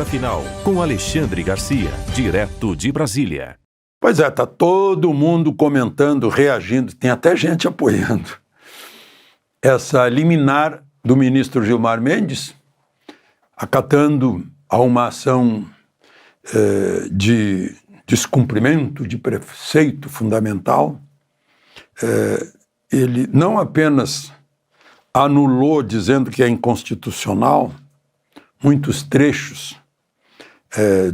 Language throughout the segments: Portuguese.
Final, com Alexandre Garcia, direto de Brasília. Pois é, está todo mundo comentando, reagindo, tem até gente apoiando essa liminar do ministro Gilmar Mendes, acatando a uma ação de descumprimento de preceito fundamental. Ele não apenas anulou, dizendo que é inconstitucional, muitos trechos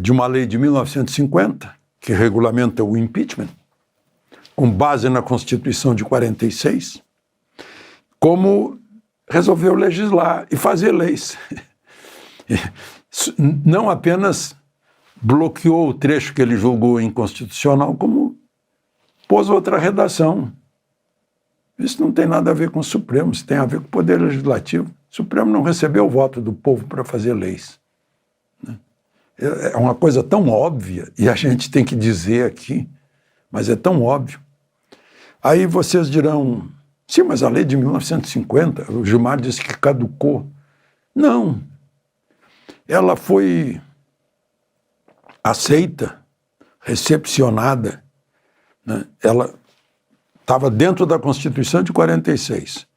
de uma lei de 1950, que regulamenta o impeachment, com base na Constituição de 46, como resolveu legislar e fazer leis. Não apenas bloqueou o trecho que ele julgou inconstitucional, como pôs outra redação. Isso não tem nada a ver com o Supremo, isso tem a ver com o Poder Legislativo. O Supremo não recebeu o voto do povo para fazer leis. É uma coisa tão óbvia, e a gente tem que dizer aqui, mas é tão óbvio. Aí vocês dirão, sim, mas a lei de 1950, o Gilmar disse que caducou. Não. Ela foi aceita, recepcionada, né? Ela estava dentro da Constituição de 46.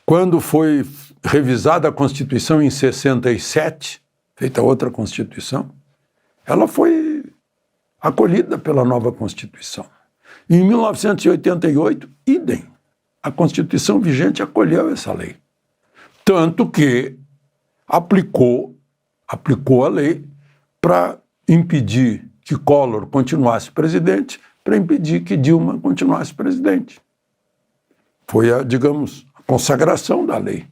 Quando foi revisada a Constituição em 67, feita outra Constituição, ela foi acolhida pela nova Constituição. Em 1988, idem, a Constituição vigente acolheu essa lei. Tanto que aplicou a lei para impedir que Collor continuasse presidente, para impedir que Dilma continuasse presidente. Foi a consagração da lei.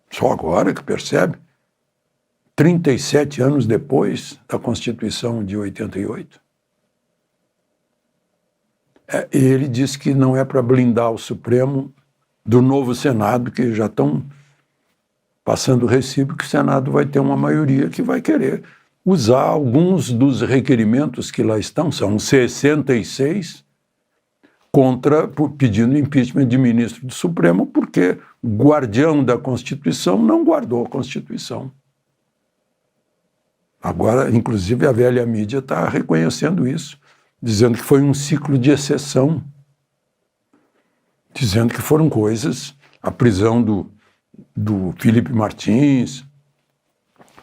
Só agora que percebe, 37 anos depois da Constituição de 88. Ele disse que não é para blindar o Supremo do novo Senado, que já estão passando o recibo, que o Senado vai ter uma maioria que vai querer usar alguns dos requerimentos que lá estão, são 66, pedindo impeachment de ministro do Supremo, porque o guardião da Constituição não guardou a Constituição. Agora, inclusive, a velha mídia está reconhecendo isso, dizendo que foi um ciclo de exceção, dizendo que foram coisas, a prisão do Felipe Martins,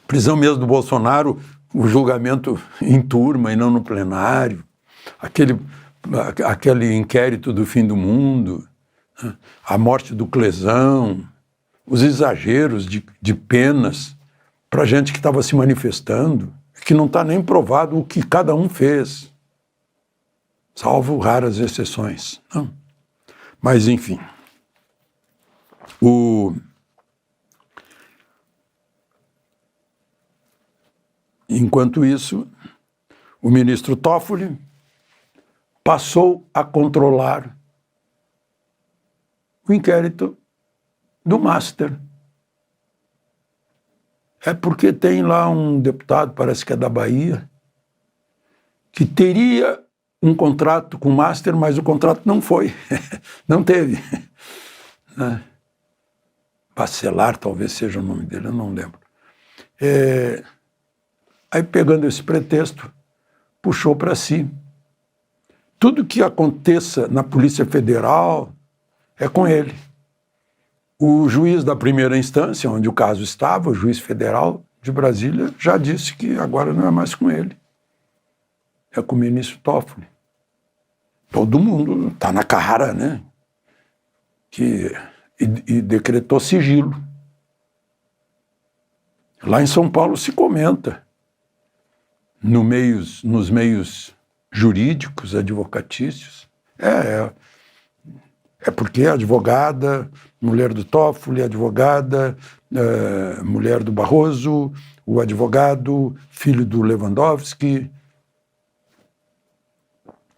prisão mesmo do Bolsonaro, o julgamento em turma e não no plenário, aquele inquérito do fim do mundo, a morte do Clesão, os exageros de penas para gente que estava se manifestando, que não está nem provado o que cada um fez, salvo raras exceções. Não. Mas, enfim, enquanto isso, o ministro Toffoli passou a controlar o inquérito do Master. É porque tem lá um deputado, parece que é da Bahia, que teria um contrato com o Master, mas o contrato não foi, não teve. Bacelar, talvez seja o nome dele, eu não lembro. Aí, pegando esse pretexto, puxou para si. Tudo que aconteça na Polícia Federal é com ele. O juiz da primeira instância, onde o caso estava, o juiz federal de Brasília, já disse que agora não é mais com ele. É com o ministro Toffoli. Todo mundo está na cara, né? E decretou sigilo. Lá em São Paulo se comenta, nos meios jurídicos, advocatícios, é porque a advogada, mulher do Toffoli, a advogada, mulher do Barroso, o advogado, filho do Lewandowski.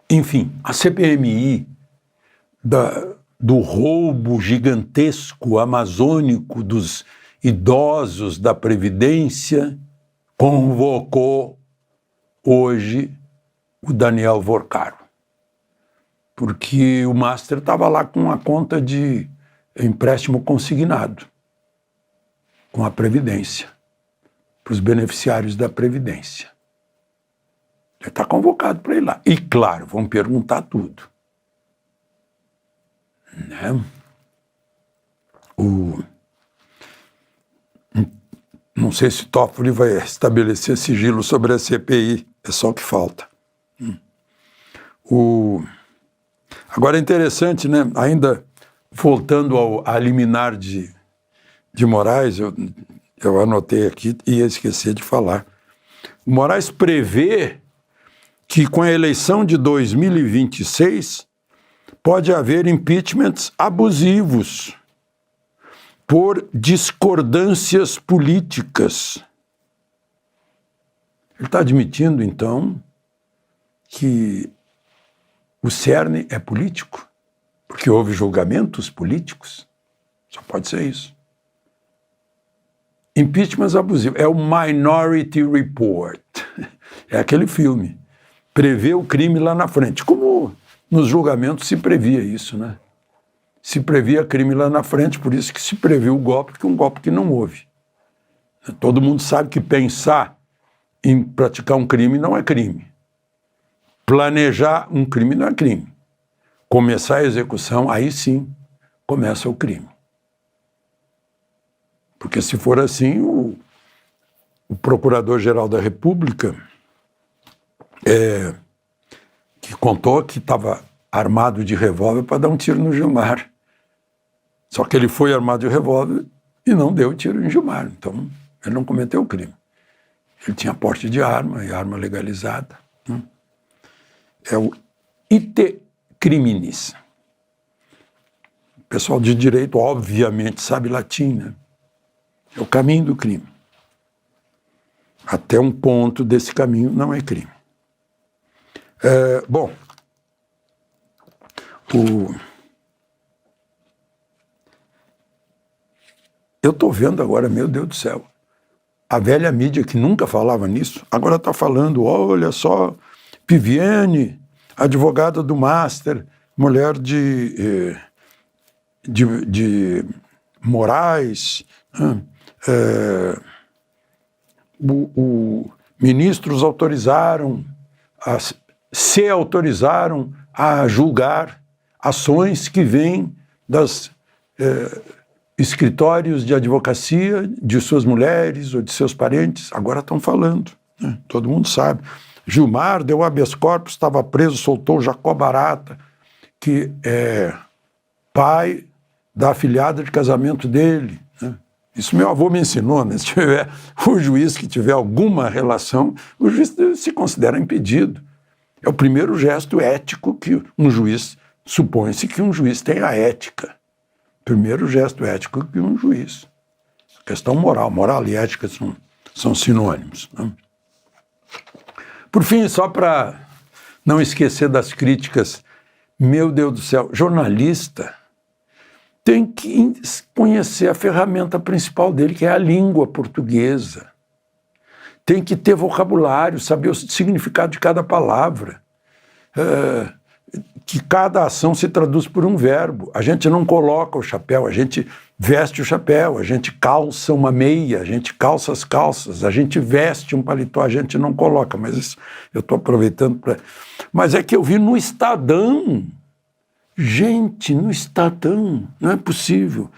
Enfim, a CPMI do roubo gigantesco amazônico dos idosos da Previdência convocou hoje o Daniel Vorcaro, porque o Master estava lá com a conta de empréstimo consignado. com a Previdência, para os beneficiários da Previdência. Ele está convocado para ir lá. E, claro, vão perguntar tudo. Né? Não sei se Toffoli vai estabelecer sigilo sobre a CPI, é só o que falta. Agora é interessante, né? Ainda voltando à liminar de Moraes, eu anotei aqui e ia esquecer de falar. O Moraes prevê que com a eleição de 2026 pode haver impeachments abusivos por discordâncias políticas. Ele está admitindo, então, que o cerne é político, porque houve julgamentos políticos. Só pode ser isso. Impeachment abusivo. É o Minority Report. É aquele filme. Prevê o crime lá na frente. Como nos julgamentos se previa isso, né? Se previa crime lá na frente, por isso que se previu o golpe, que é um golpe que não houve. Todo mundo sabe que pensar em praticar um crime não é crime. Planejar um crime não é crime. Começar a execução, aí sim, começa o crime. Porque se for assim, o Procurador-Geral da República, que contou que estava armado de revólver para dar um tiro no Gilmar. Só que ele foi armado de revólver e não deu tiro em Gilmar. Então, ele não cometeu o crime. Ele tinha porte de arma e arma legalizada. É o ite criminis. O pessoal de direito, obviamente, sabe latim, né? É o caminho do crime. Até um ponto desse caminho não é crime. Bom, eu estou vendo agora, meu Deus do céu, a velha mídia que nunca falava nisso, agora está falando, olha só, Viviane, advogada do Master, mulher de Moraes, ministros se autorizaram a julgar ações que vêm das escritórios de advocacia de suas mulheres ou de seus parentes. Agora estão falando, né? Todo mundo sabe. Gilmar deu habeas corpus, estava preso, soltou Jacó Barata, que é pai da afilhada de casamento dele, né? Isso meu avô me ensinou, né? Se tiver o juiz que tiver alguma relação, o juiz se considera impedido. É o primeiro gesto ético que um juiz, supõe-se que um juiz tenha ética. Primeiro gesto ético que um juiz. Questão moral e ética são sinônimos, né? Por fim, só para não esquecer das críticas, meu Deus do céu, jornalista tem que conhecer a ferramenta principal dele, que é a língua portuguesa. Tem que ter vocabulário, saber o significado de cada palavra. Que cada ação se traduz por um verbo. A gente não coloca o chapéu, a gente veste o chapéu, a gente calça uma meia, a gente calça as calças, a gente veste um paletó, a gente não coloca, mas isso eu estou aproveitando para... Mas é que eu vi no Estadão. Gente, no Estadão, não é possível.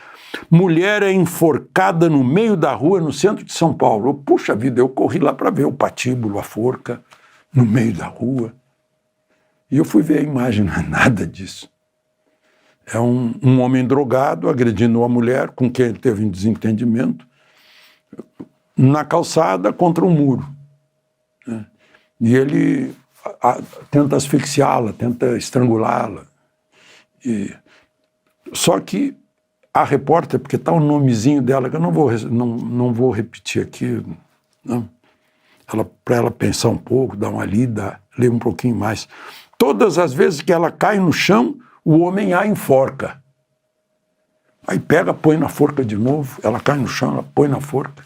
Mulher é enforcada no meio da rua, no centro de São Paulo. Puxa vida, eu corri lá para ver o patíbulo, a forca, no meio da rua. E eu fui ver a imagem, não é nada disso. É um homem drogado agredindo uma mulher com quem ele teve um desentendimento na calçada contra um muro, né? E ele tenta asfixiá-la, tenta estrangulá-la. Só que a repórter, porque está o nomezinho dela, que eu não vou repetir aqui, não, para ela pensar um pouco, dar uma lida, ler um pouquinho mais. Todas as vezes que ela cai no chão, o homem a enforca. Aí pega, põe na forca de novo, ela cai no chão, ela põe na forca.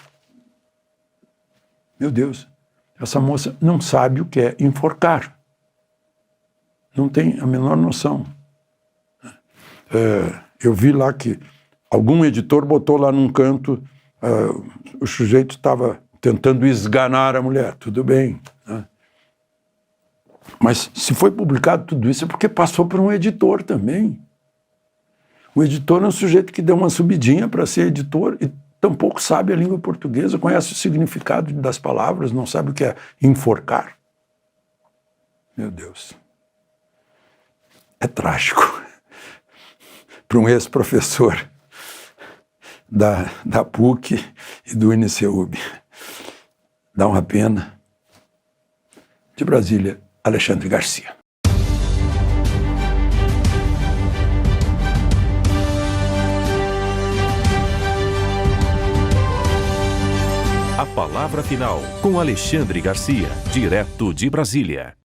Meu Deus, essa moça não sabe o que é enforcar. Não tem a menor noção. Eu vi lá que algum editor botou lá num canto O sujeito estava tentando esganar a mulher, tudo bem, né? Mas se foi publicado tudo isso é porque passou por um editor também. O editor é um sujeito que deu uma subidinha para ser editor e tampouco sabe a língua portuguesa, conhece o significado das palavras, não sabe o que é enforcar. Meu Deus. É trágico. Para um ex-professor da PUC e do INCEUB. Dá uma pena. De Brasília, Alexandre Garcia. A palavra final com Alexandre Garcia, direto de Brasília.